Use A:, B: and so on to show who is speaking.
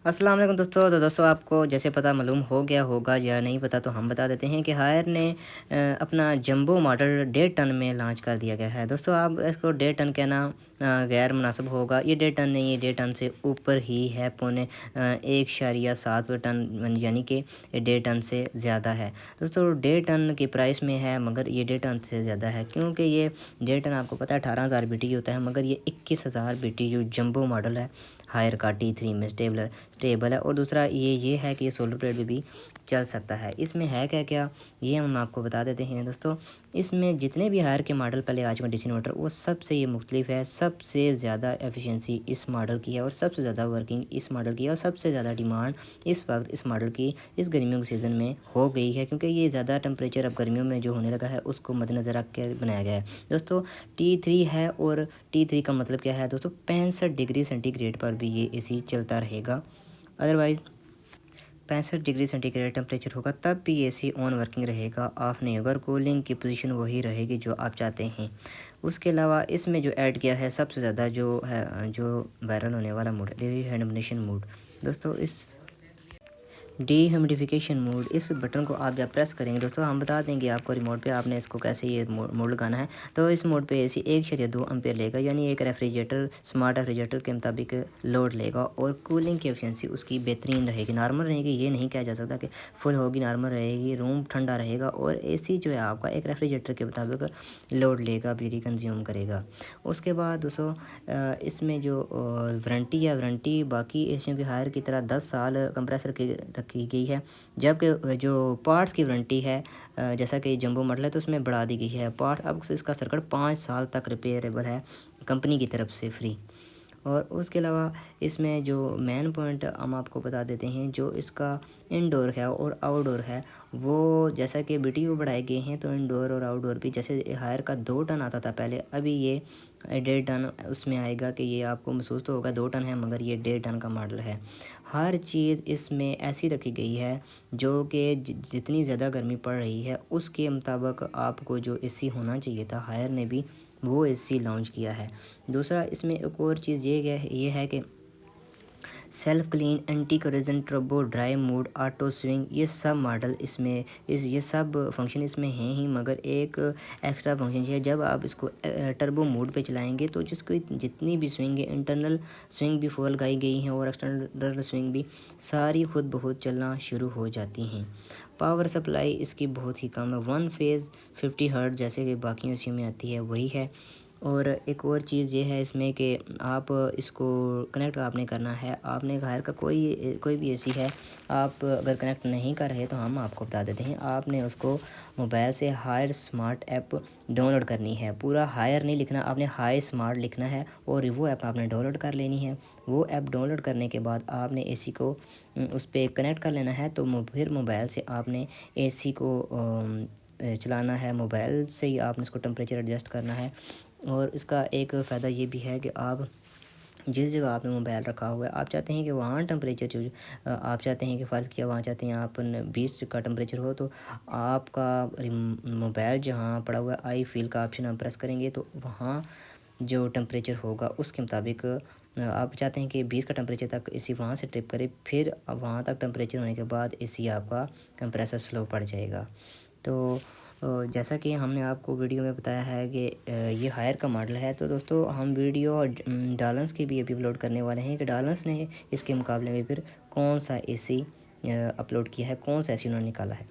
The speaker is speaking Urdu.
A: السلام علیکم دوستوں آپ کو جیسے پتہ معلوم ہو گیا ہوگا یا نہیں پتہ تو ہم بتا دیتے ہیں کہ ہائر نے اپنا جمبو ماڈل 1.5 ٹن میں لانچ کر دیا گیا ہے۔ دوستوں آپ اس کو 1.5 ٹن کہنا غیر مناسب ہوگا، یہ 1.5 ٹن نہیں، یہ 1.5 ٹن سے اوپر ہی ہے، 1.7 ٹن، یعنی کہ 1.5 ٹن سے زیادہ ہے۔ دوستوں 1.5 ٹن کی پرائس میں ہے مگر یہ 1.5 ٹن سے زیادہ ہے، کیونکہ یہ 1.5 ٹن آپ کو پتہ ہے 18,000 BTU ہوتا ہے، مگر یہ 21,000 BTU جمبو ماڈل ہے ہائر کا T3 میں سٹیبل ہے۔ اور دوسرا یہ ہے کہ یہ سولر پلیٹ پہ بھی چل سکتا ہے۔ اس میں ہے کیا یہ ہم آپ کو بتا دیتے ہیں دوستوں۔ اس میں جتنے بھی ہائر کے ماڈل پہلے آ چکے ہیں ڈی سی انورٹر، وہ سب سے یہ مختلف ہے، سب سے زیادہ ایفیشنسی اس ماڈل کی ہے اور سب سے زیادہ ورکنگ اس ماڈل کی ہے، اور سب سے زیادہ ڈیمانڈ اس وقت اس ماڈل کی اس گرمیوں کے سیزن میں ہو گئی ہے، کیونکہ یہ زیادہ ٹمپریچر اب گرمیوں میں جو ہونے لگا ہے اس کو مد نظر رکھ کے بنایا گیا ہے۔ دوستوں T3 ہے، اور T3 کا مطلب کیا ہے دوستوں، 65 ڈگری سینٹی گریڈ پر بھی یہ اے سی چلتا رہے گا، otherwise 65 degree centigrade temperature ہوگا تب بھی اے سی آن ورکنگ رہے گا، آف نہیں ہوگا، اور کولنگ کی پوزیشن وہی رہے گی جو آپ چاہتے ہیں۔ اس کے علاوہ اس میں جو ایڈ کیا ہے سب سے زیادہ جو وائرل ہونے والا موڈ ڈی ہیومیڈیفیکیشن موڈ۔ دوستوں اس ڈی ہیومیڈیفیکیشن موڈ، اس بٹن کو آپ جب پریس کریں گے دوستوں، ہم بتا دیں گے آپ کو ریموٹ پہ آپ نے اس کو کیسے یہ موڈ لگانا ہے۔ تو اس موڈ پہ اے سی 1.2 امپیئر لے گا، یعنی ایک ریفریجریٹر اسمارٹ ریفریجریٹر کے مطابق لوڈ لے گا، اور کولنگ کی ایفیشنسی اس کی بہترین رہے گی، نارمل رہے گی، یہ نہیں کہا جا سکتا کہ فل ہوگی، نارمل رہے گی، روم ٹھنڈا رہے گا، اور اے سی جو ہے آپ کا ایک ریفریجریٹر کے مطابق لوڈ لے گا، بجلی کنزیوم کرے گا۔ اس کے بعد دوستوں اس میں جو وارنٹی باقی اے سیوں کی ہائر کی طرح 10 سال کمپریسر کی رکھی گئی ہے، جبکہ جو پارٹس کی وارنٹی ہے جیسا کہ جمبو ماڈل ہے تو اس میں بڑھا دی گئی ہے پارٹ، اب اس کا سرکٹ 5 سال تک ریپیئریبل ہے کمپنی کی طرف سے فری۔ اور اس کے علاوہ اس میں جو مین پوائنٹ ہم آپ کو بتا دیتے ہیں، جو اس کا انڈور ہے اور آؤٹ ڈور ہے، وہ جیسا کہ BTU بڑھائے گئے ہیں تو انڈور اور آؤٹ ڈور بھی، جیسے ہائر کا 2 ٹن آتا تھا پہلے، ابھی یہ 1.5 ٹن اس میں آئے گا، کہ یہ آپ کو محسوس تو ہوگا 2 ٹن ہے مگر یہ 1.5 ٹن کا ماڈل ہے۔ ہر چیز اس میں ایسی رکھی گئی ہے جو کہ جتنی زیادہ گرمی پڑ رہی ہے اس کے مطابق آپ کو جو اے سی ہونا چاہیے تھا، ہائر نے بھی وہ اے سی لانچ کیا ہے۔ دوسرا اس میں ایک اور چیز یہ ہے کہ self clean, anti corrosion, turbo dry mode, auto swing, یہ سب ماڈل اس میں یہ سب فنکشن اس میں ہیں ہی، مگر ایک ایکسٹرا فنکشن ہے، جب آپ اس کو ٹربو موڈ پہ چلائیں گے تو جس کو جتنی بھی سوئنگ ہے، انٹرنل سوئنگ بھی فول لگائی گئی ہیں اور ایکسٹرنل سوئنگ بھی ساری خود بخود چلنا شروع ہو جاتی ہیں۔ پاور سپلائی اس کی بہت ہی کم ہے، 1 فیز 50 ہرٹ جیسے کہ باقی اے میں آتی ہے وہی ہے۔ اور ایک اور چیز یہ ہے اس میں کہ آپ اس کو کنیکٹ آپ نے کرنا ہے، آپ نے ہائر کا کوئی بھی اے سی ہے، آپ اگر کنیکٹ نہیں کر رہے تو ہم آپ کو بتا دیتے ہیں، آپ نے اس کو موبائل سے hire smart app download کرنی ہے، پورا ہائر نہیں لکھنا، آپ نے ہائی سمارٹ لکھنا ہے، اور وہ ایپ آپ نے ڈاؤن لوڈ کر لینی ہے۔ وہ ایپ ڈاؤن لوڈ کرنے کے بعد آپ نے اے سی کو اس پہ کنیکٹ کر لینا ہے، تو پھر موبائل سے آپ نے اے سی کو چلانا ہے، موبائل سے ہی آپ نے اس کو ٹمپریچر ایڈجسٹ کرنا ہے۔ اور اس کا ایک فائدہ یہ بھی ہے کہ آپ جس جگہ آپ نے موبائل رکھا ہوا ہے، آپ چاہتے ہیں کہ وہاں ٹمپریچر جو آپ چاہتے ہیں کہ فرض کیا وہاں چاہتے ہیں آپ 20 کا ٹمپریچر ہو، تو آپ کا موبائل جہاں پڑا ہوا ہے آئی فیل کا آپشن آپ پریس کریں گے تو وہاں جو ٹمپریچر ہوگا اس کے مطابق آپ چاہتے ہیں کہ 20 کا ٹمپریچر تک اے سی وہاں سے ٹرپ کرے، پھر وہاں تک ٹمپریچر ہونے کے بعد اے سی آپ کا کمپریسر سلو پڑ جائے گا۔ تو جیسا کہ ہم نے آپ کو ویڈیو میں بتایا ہے کہ یہ ہائر کا ماڈل ہے، تو دوستوں ہم ویڈیو ڈالنس کی بھی ابھی اپلوڈ کرنے والے ہیں کہ ڈالنس نے اس کے مقابلے میں پھر کون سا اے سی اپلوڈ کیا ہے، کون سا اے سی انہوں نے نکالا ہے۔